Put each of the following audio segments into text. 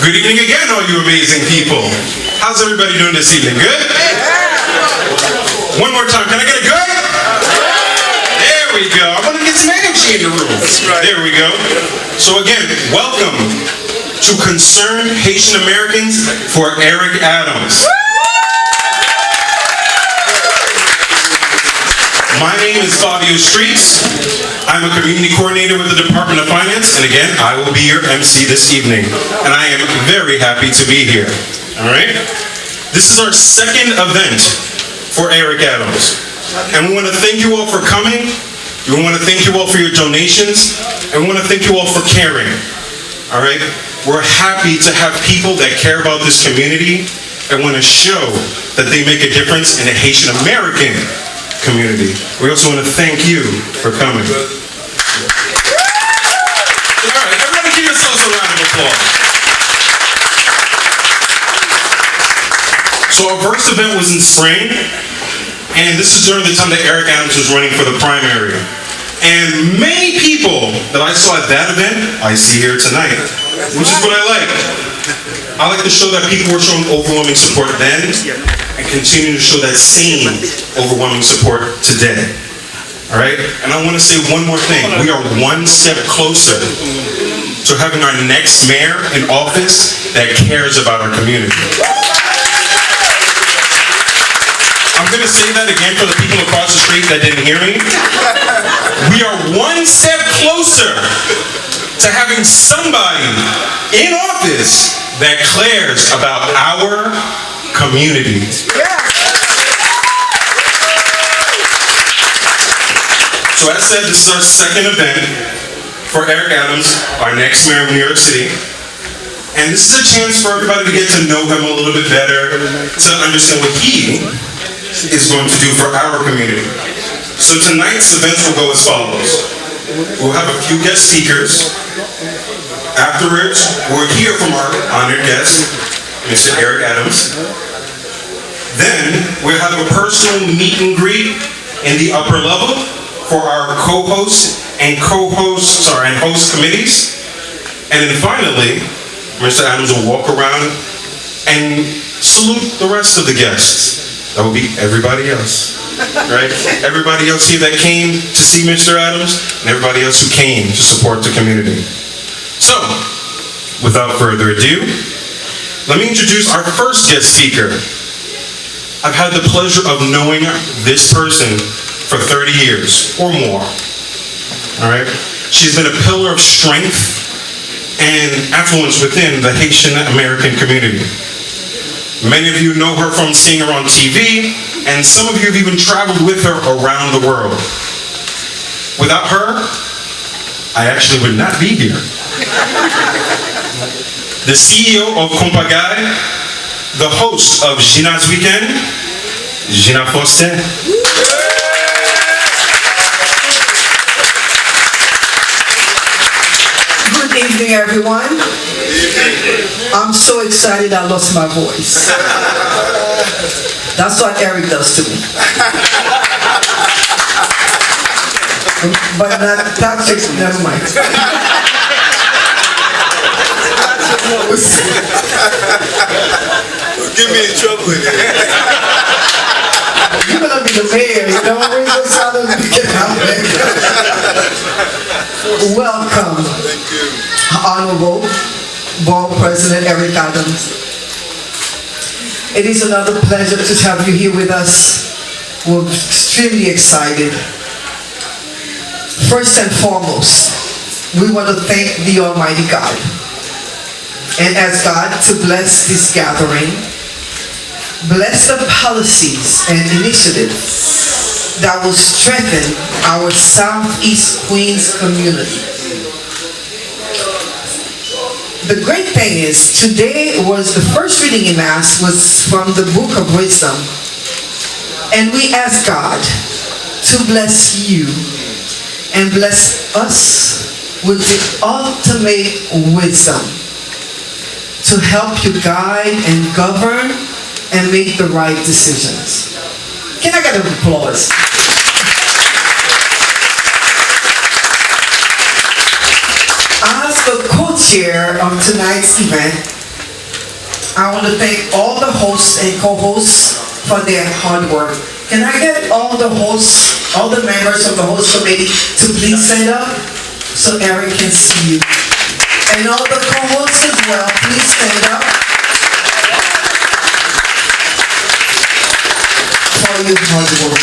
Good evening again, all you amazing people. How's everybody doing this evening? Good? One more time. Can I get a good? There we go. I want to get some energy in the room. That's right. There we go. So again, welcome to Concerned Haitian Americans for Eric Adams. My name is Fabio Streets. I'm a community coordinator with the Department of Finance, and again, I will be your MC this evening. And I am very happy to be here. All right? This is our second event for Eric Adams. And we want to thank you all for coming. We want to thank you all for your donations. And we want to thank you all for caring. All right? We're happy to have people that care about this community and want to show that they make a difference in the Haitian American community. We also want to thank you for coming. All right, everybody give yourselves a round of applause. So our first event was in spring, and this is during the time that Eric Adams was running for the primary. And many people that I saw at that event, I see here tonight, which is what I like. I like to show that people were showing overwhelming support then and continue to show that same overwhelming support today. All right? And I want to say one more thing. We are one step closer to having our next mayor in office that cares about our community. I'm going to say that again for the people across the street that didn't hear me. We are one step closer to having somebody in office that cares about our community. So as said, this is our second event for Eric Adams, our next mayor of New York City. And this is a chance for everybody to get to know him a little bit better, to understand what he is going to do for our community. So tonight's events will go as follows. We'll have a few guest speakers. Afterwards, we'll hear from our honored guest, Mr. Eric Adams. Then, we'll have a personal meet and greet in the upper level for our co-hosts and host committees. And then finally, Mr. Adams will walk around and salute the rest of the guests. That will be everybody else, right? Everybody else here that came to see Mr. Adams, and everybody else who came to support the community. So, without further ado, let me introduce our first guest speaker. I've had the pleasure of knowing this person for 30 years or more. All right? She's been a pillar of strength and affluence within the Haitian American community. Many of you know her from seeing her on TV, and some of you have even traveled with her around the world. Without her, I actually would not be here. The CEO of Compagay, the host of Gina's Weekend, Gina Faustin. Good evening, everyone. I'm so excited I lost my voice. That's what Eric does to me. But that's never mind. Get me in trouble in here. You're gonna be the mayor, you know what I mean? Welcome. Thank you. Honorable Board President Eric Adams. It is another pleasure to have you here with us. We're extremely excited. First and foremost, we want to thank the Almighty God and ask God to bless this gathering, bless the policies and initiatives that will strengthen our Southeast Queens community. The great thing is, today was the first reading in Mass was from the Book of Wisdom. And we ask God to bless you and bless us with the ultimate wisdom to help you guide and govern and make the right decisions. Can I get an applause? As the co-chair of tonight's event, I want to thank all the hosts and co-hosts for their hard work. Can I get all the hosts, all the members of the host committee to please stand up so Eric can see you? And all the co-hosts as well, please stand up for your hard work.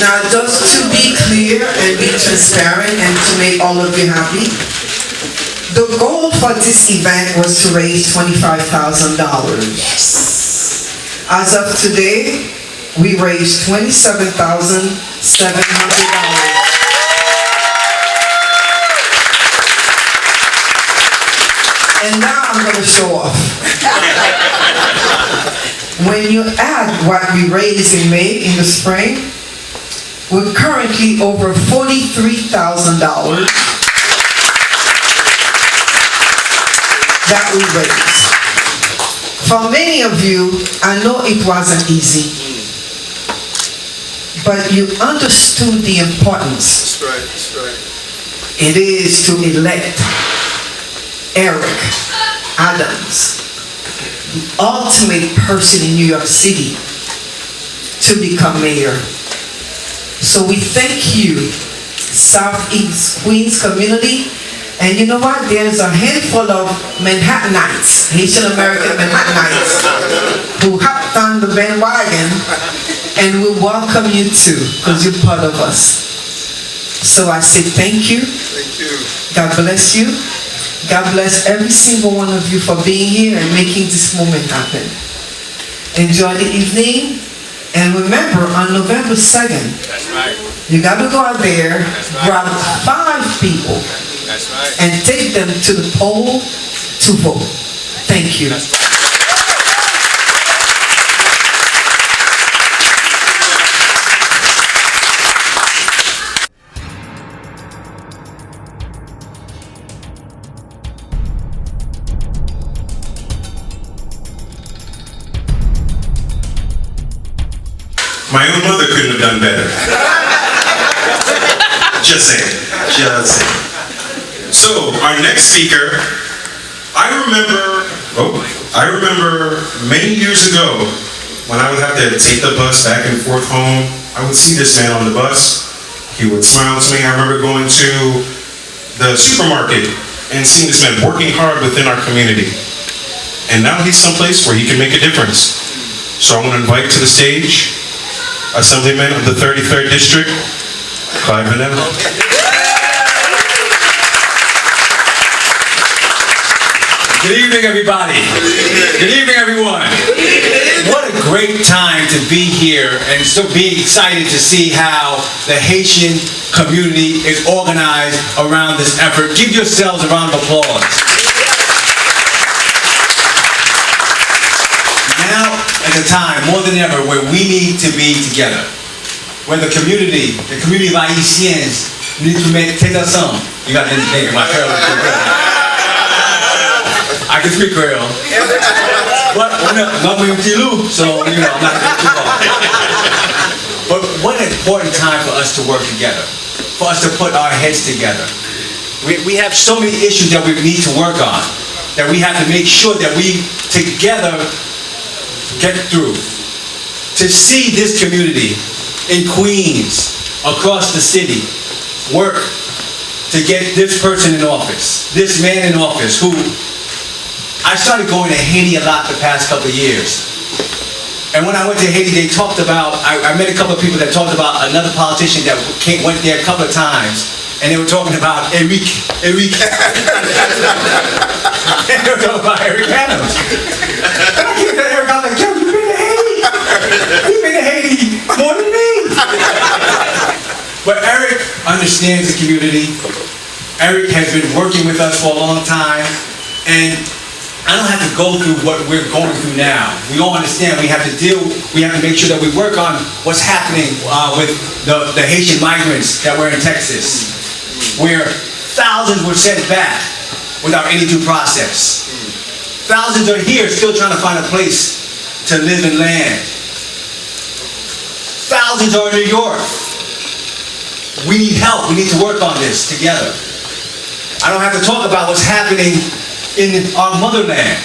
Now, just to be clear and be transparent and to make all of you happy, the goal for this event was to raise $25,000. As of today, we raised $27,700. And now I'm going to show off. When you add what we raised in May in the spring, we're currently over $43,000 that we raised. For many of you, I know it wasn't easy, but you understood the importance. That's right, that's right. It is to elect Eric Adams, the ultimate person in New York City, to become mayor. So we thank you, Southeast Queens community. And you know what? There's a handful of Manhattanites, Haitian American Manhattanites, who hopped on the bandwagon, and we welcome you too, because you're part of us. So I say thank you. Thank you. God bless you. God bless every single one of you for being here and making this moment happen. Enjoy the evening. And remember, on November 2nd, That's right. you got to go out there, right. grab 5 people, That's right. and take them to the poll to vote. Thank you. My own mother couldn't have done better. Just saying. Just saying. So, our next speaker, I remember many years ago when I would have to take the bus back and forth home, I would see this man on the bus. He would smile to me. I remember going to the supermarket and seeing this man working hard within our community. And now he's someplace where he can make a difference. So I want to invite to the stage Assemblyman of the 33rd District, Clyde Vanilla. Good evening, everybody. Good evening, everyone. What a great time to be here and so be excited to see how the Haitian community is organized around this effort. Give yourselves a round of applause. Now is a time, more than ever, where we need to be together. Where the community of Haitians need to take us some. You got to think my Creole. I can speak Creole. But I'm going to so I'm not going too far. But what an important time for us to work together. For us to put our heads together. We have so many issues that we need to work on. That we have to make sure that we together get through. To see this community in Queens, across the city, work to get this person in office, this man in office who, I started going to Haiti a lot the past couple of years. And when I went to Haiti, they talked about, I met a couple of people that talked about another politician that went there a couple of times, and they were talking about Eric. They were talking about Eric Adams. And I came to Eric, I was like, yo, you been to Haiti? You've been to Haiti more than me. But Eric understands the community. Eric has been working with us for a long time, and I don't have to go through what we're going through now. We all understand we have to make sure that we work on what's happening with the Haitian migrants that were in Texas, where thousands were sent back without any due process. Thousands are here still trying to find a place to live and land. Thousands are in New York. We need help. We need to work on this together. I don't have to talk about what's happening in our motherland.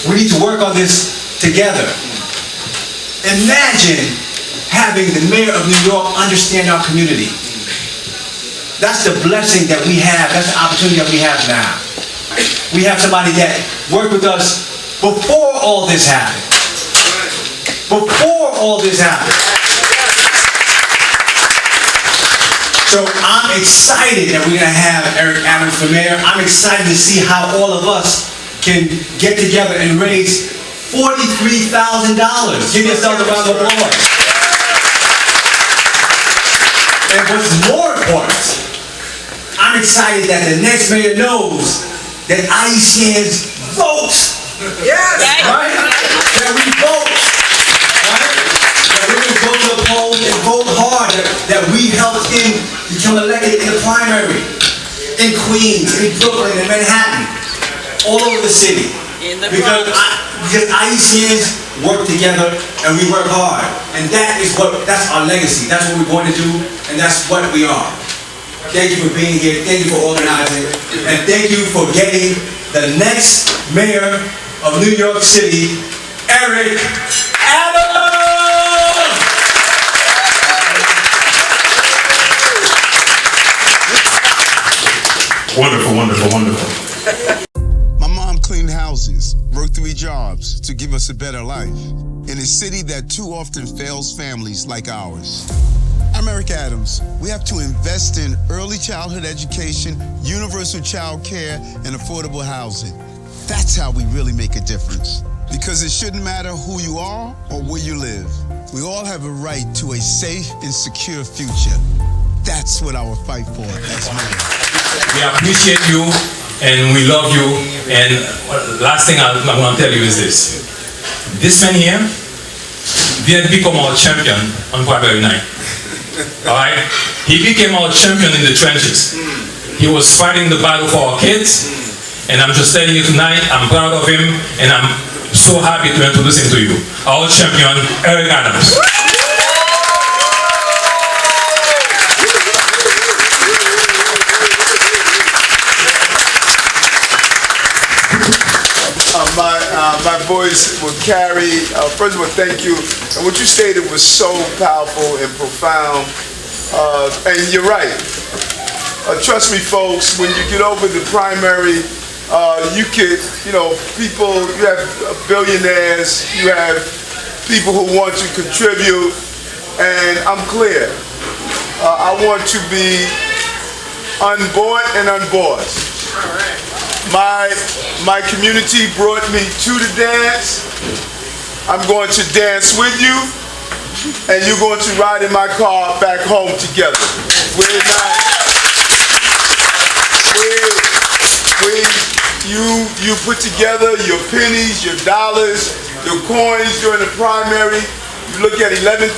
We need to work on this together. Imagine having the mayor of New York understand our community. That's the blessing that we have. That's the opportunity that we have now. We have somebody that worked with us before all this happened. Before all this happened. So I'm excited that we're going to have Eric Adams for mayor. I'm excited to see how all of us can get together and raise $43,000. Give yourselves a round of applause. And what's more important, I'm excited that the next mayor knows that Haitians vote. Yes! Right? That we vote. Right? That we can go to the polls and vote hard. That we helped him become elected in the primary. In Queens, in Brooklyn, in Manhattan. All over the city. Because Haitians work together and we work hard. And that's our legacy. That's what we're going to do. And that's what we are. Thank you for being here. Thank you for organizing. And thank you for getting the next mayor of New York City, Eric Adams! Wonderful, wonderful, wonderful. My mom cleaned houses, worked 3 jobs to give us a better life in a city that too often fails families like ours. I'm Eric Adams. We have to invest in early childhood education, universal child care, and affordable housing. That's how we really make a difference. Because it shouldn't matter who you are or where you live. We all have a right to a safe and secure future. That's what I will fight for as mayor. We appreciate you and we love you. And last thing I'm going to tell you is this. This man here didn't become our champion on primary night. Alright? He became our champion in the trenches. He was fighting the battle for our kids. And I'm just telling you tonight, I'm proud of him and I'm so happy to introduce him to you. Our champion, Eric Adams. My voice will carry. First of all, thank you. And what you stated was so powerful and profound. And you're right. Trust me, folks, when you get over the primary, you could, people, you have billionaires, you have people who want to contribute, and I'm clear. I want to be unbought and unbossed. My community brought me to the dance. I'm going to dance with you, and you're going to ride in my car back home together. We're not. You put together your pennies, your dollars, your coins during the primary. You look at 11,000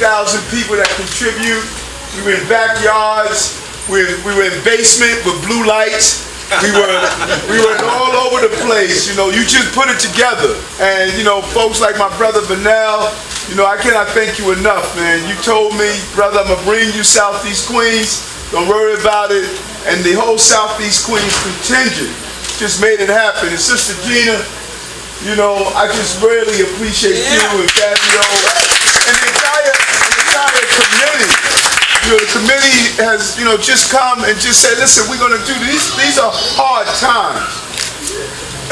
people that contribute. We were in backyards. We were in basement with blue lights. We were all over the place. You just put it together. And folks like my brother Vanell, I cannot thank you enough, man. You told me, brother, I'm gonna bring you Southeast Queens. Don't worry about it. And the whole Southeast Queens contingent just made it happen. And Sister Gina, I just really appreciate you and Fabio and the entire committee. The committee has, just come and just said, listen, we're going to do these. These are hard times.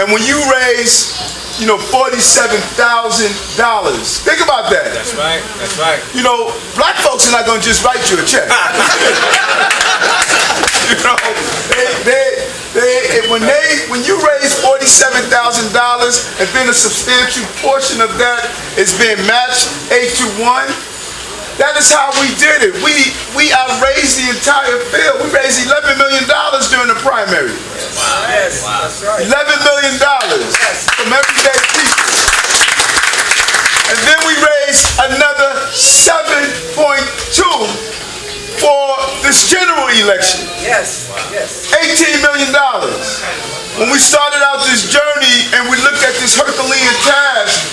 And when you raise, $47,000, think about that. That's right, that's right. Black folks are not going to just write you a check. When you raise $47,000 and then a substantial portion of that is being matched 8-to-1, that is how we did it. We outraised the entire field. We raised $11 million during the primary. Wow. Yes. Wow. That's right. $11 million from everyday people. And then we raised another 7.2 for this general election. Yes, yes. $18 million. When we started out this journey and we looked at this Herculean task,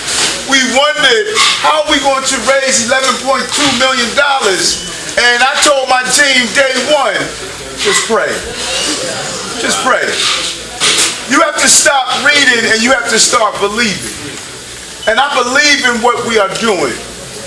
we wondered how we going to raise $11.2 million. And I told my team day one, just pray. Just pray. You have to stop reading and you have to start believing. And I believe in what we are doing.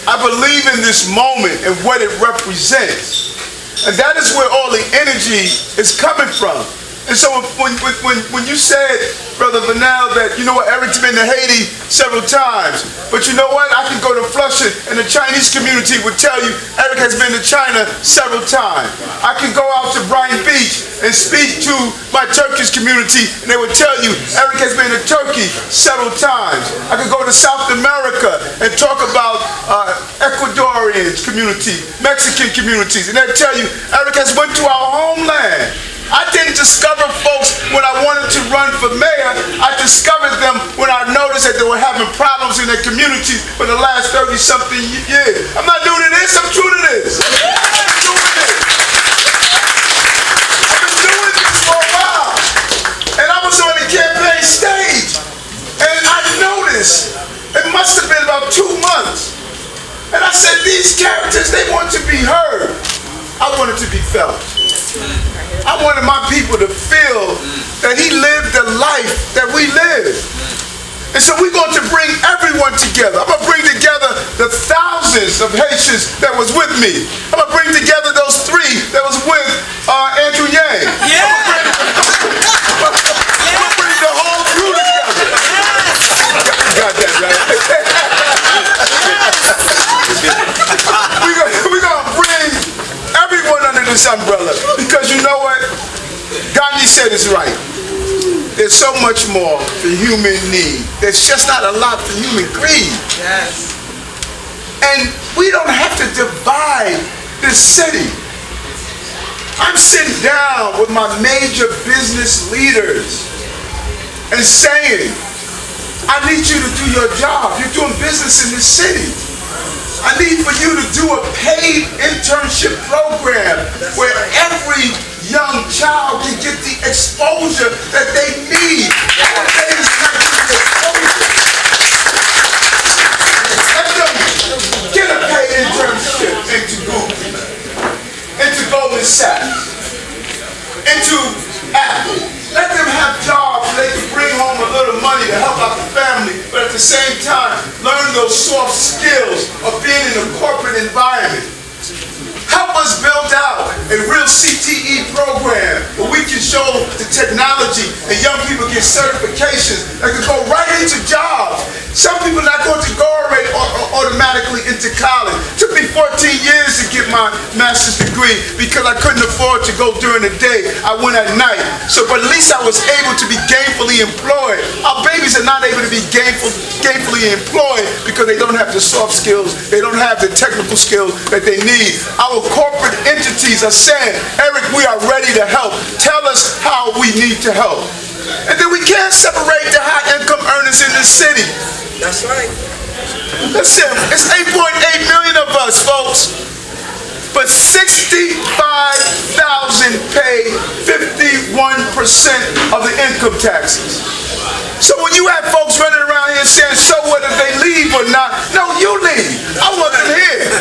I believe in this moment and what it represents. And that is where all the energy is coming from. And so when you said, Brother Vanell, that, Eric's been to Haiti several times, but you know what? I can go to Flushing and the Chinese community would tell you Eric has been to China several times. I can go out to Brighton Beach and speak to my Turkish community and they would tell you Eric has been to Turkey several times. I could go to South America and talk about Ecuadorian community, Mexican communities, and they'd tell you Eric has went to our homeland. I didn't discover folks when I wanted to run for mayor. I discovered them when I noticed that they were having problems in their communities for the last 30-something years. I'm not new to this, I'm true to this. I'm true to this. I've been doing this for a while. And I was on the campaign stage. And I noticed, it must have been about 2 months. And I said, these characters, they want to be heard. I wanted to be felt. I wanted my people to feel that he lived the life that we live. And so we're going to bring everyone together. I'm going to bring together the thousands of Haitians that was with me. I'm going to bring together those 3 that was with Andrew Yang. Yeah. I'm going to bring the whole crew together. Got that right. We're going to bring everyone under this umbrella. Because you know what? Gandhi said it's right. There's so much more for human need. There's just not a lot for human greed. Yes. And we don't have to divide this city. I'm sitting down with my major business leaders and saying, I need you to do your job. You're doing business in this city. I need for you to do a paid internship program where every young child can get the exposure that they need. Let them get a paid internship into Google, into Goldman Sachs, into Apple. Let them have jobs so they can bring home a little money to help out the family, but at the same time, learn those soft skills of being in a corporate environment. Help us build out a real CTE program where we can show the technology and young people get certifications that can go right into jobs. Some people are not going to go automatically into college. It took me 14 years to get my master's degree because I couldn't afford to go during the day. I went at night. But at least I was able to be gainfully employed. Our babies are not able to be gainfully employed because they don't have the soft skills, they don't have the technical skills that they need. Our corporate entities are saying, Eric, we are ready to help. Tell us how we need to help. And then we can't separate the high-income earners in this city. That's right. Listen, it's 8.8 million of us, folks. But 65,000 pay 51% of the income taxes. So when you have folks running around here saying, so what if they leave or not? No, you leave. I want them here.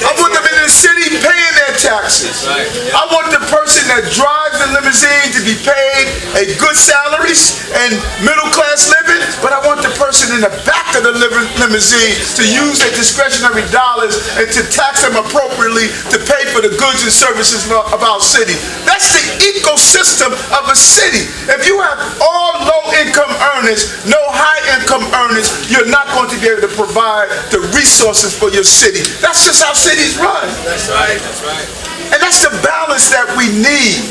I want them in the city paying their taxes. I want the person that drives the limousine to be paid a good salaries and middle class living, but I want the person in the back of the limousine to use their discretionary dollars and to tax them appropriately to pay for the goods and services of our city. That's the ecosystem of a city. If you have all low-income earners, no high-income earners, you're not going to be able to provide the resources for your city. That's just how cities run. That's right, that's right. And that's the balance that we need.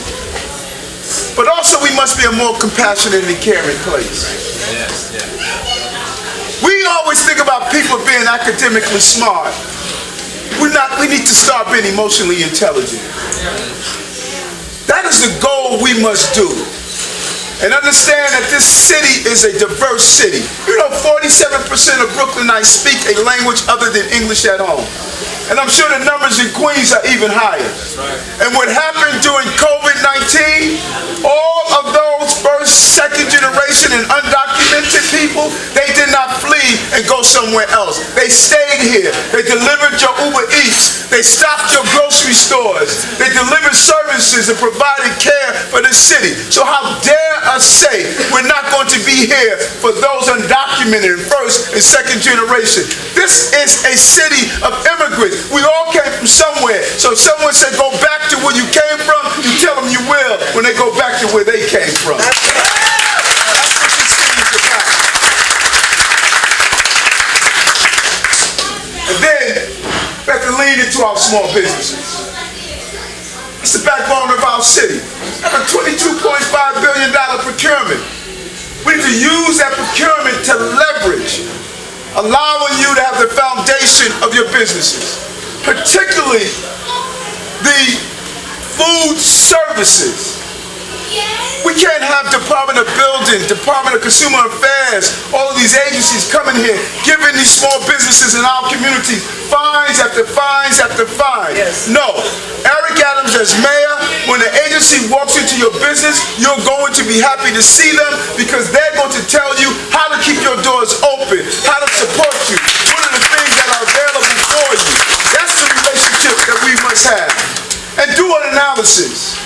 But also we must be a more compassionate and caring place. Yes, yes. We always think about people being academically smart. We need to start being emotionally intelligent. That is the goal we must do. And understand that this city is a diverse city. You know, 47% of Brooklynites speak a language other than English at home. And I'm sure the numbers in Queens are even higher. And what happened during COVID-19, all of those first, second generation and undocumented people, they did not flee and go somewhere else. They stayed here. They delivered your Uber Eats. They stocked your grocery stores. They delivered services and provided care for the city. So how dare us say we're not going to be here for those undocumented first and second generation. This is a city of immigrants. We all came from somewhere. So if someone said go back to where you came from, you tell them you will when they go back to where they came from. That's what this city is about. And then we have to lean into our small businesses. It's the backbone of our city. We have a $22.5 billion procurement. We need to use that procurement to leverage, allowing you to have the foundation of your businesses, particularly the food services. We can't have Department of Building, Department of Consumer Affairs, all of these agencies coming here, giving these small businesses in our community fines after fines after fines. Yes. No. Eric Adams as mayor, when the agency walks into your business, you're going to be happy to see them because they're going to tell you how to keep your doors open, how to support you, what are the things that are available for you. That's the relationship that we must have. And do an analysis.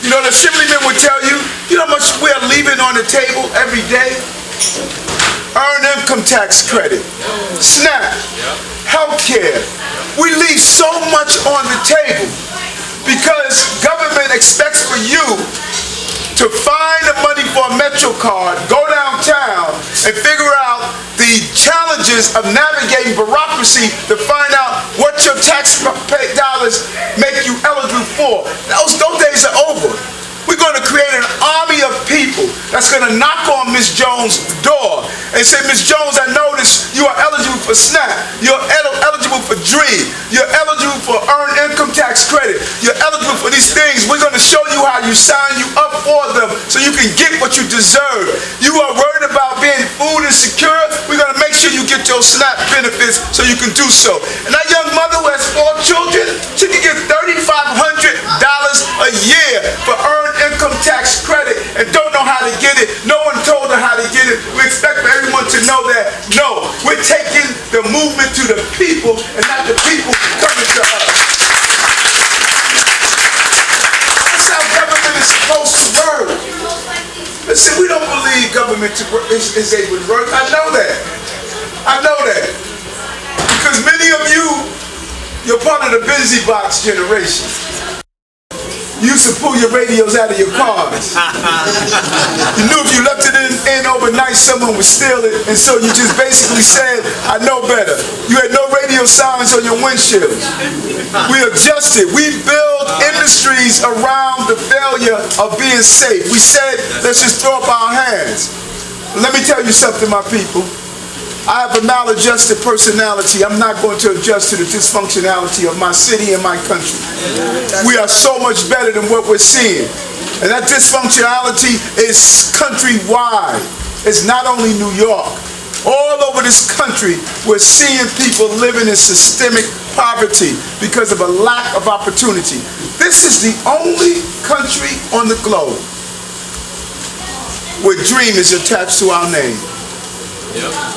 You know, the assemblyman would tell you You know how much we're leaving on the table every day? Earned income tax credit, SNAP, healthcare. We leave so much on the table because government expects for you to find the money for a Metro card, go downtown, and figure out the challenges of navigating bureaucracy to find out what your tax dollars make you eligible for. Those days are over. We're going to create an army of people that's going to knock on Ms. Jones' door and say, Ms. Jones, I noticed you are eligible for SNAP. You're eligible for DREAM. You're eligible for Earned Income Tax Credit. You're eligible for these things. We're going to show you how you sign you up for them so you can get what you deserve. You are worried about being food insecure. We're going to make sure you get your SNAP benefits so you can do so. And that young mother who has 4 children, she can get $3,500 a year for Earned Income Tax Credit and don't know how to get it. No one told her how to get it. We expect for everyone to know that. No, we're taking the movement to the people and not the people coming to us. That's how government is supposed to work. Listen, we don't believe government is able to work. I know that. I know that. Because many of you, you're part of the busy box generation. You used to pull your radios out of your cars. You knew if you left it in overnight, someone would steal it, and so you just basically said, I know better. You had no radio signs on your windshield. We adjusted. We built industries around the failure of being safe. We said, let's just throw up our hands. Let me tell you something, my people. I have a maladjusted personality. I'm not going to adjust to the dysfunctionality of my city and my country. We are so much better than what we're seeing. And that dysfunctionality is countrywide. It's not only New York. All over this country, we're seeing people living in systemic poverty because of a lack of opportunity. This is the only country on the globe where DREAM is attached to our name.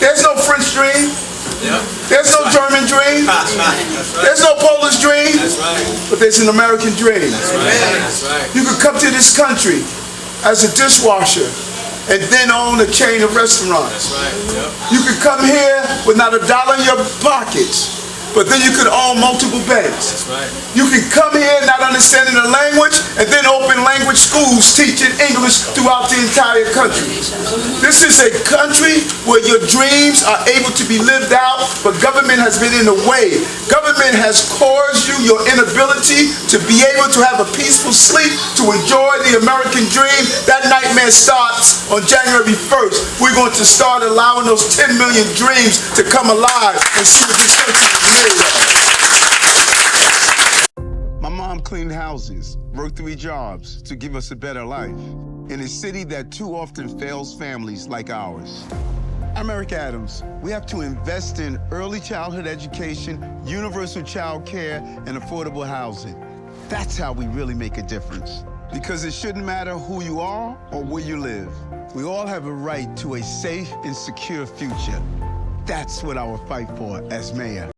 There's no French dream. There's no German dream. There's no Polish dream. But there's an American dream. You could come to this country as a dishwasher and then own a chain of restaurants. You could come here with not $1 in your pockets, but then you could own multiple banks. You can come here not understanding the language and then open language schools teaching English throughout the entire country. This is a country where your dreams are able to be lived out, but government has been in the way. Government has caused you your inability to be able to have a peaceful sleep, to enjoy the American dream. That nightmare starts on January 1st. We're going to start allowing those 10 million dreams to come alive and see what this country is made of. My mom cleaned houses, worked 3 jobs to give us a better life in a city that too often fails families like ours. I'm Eric Adams. We have to invest in early childhood education, universal child care, and affordable housing. That's how we really make a difference. Because it shouldn't matter who you are or where you live. We all have a right to a safe and secure future. That's what I will fight for as mayor.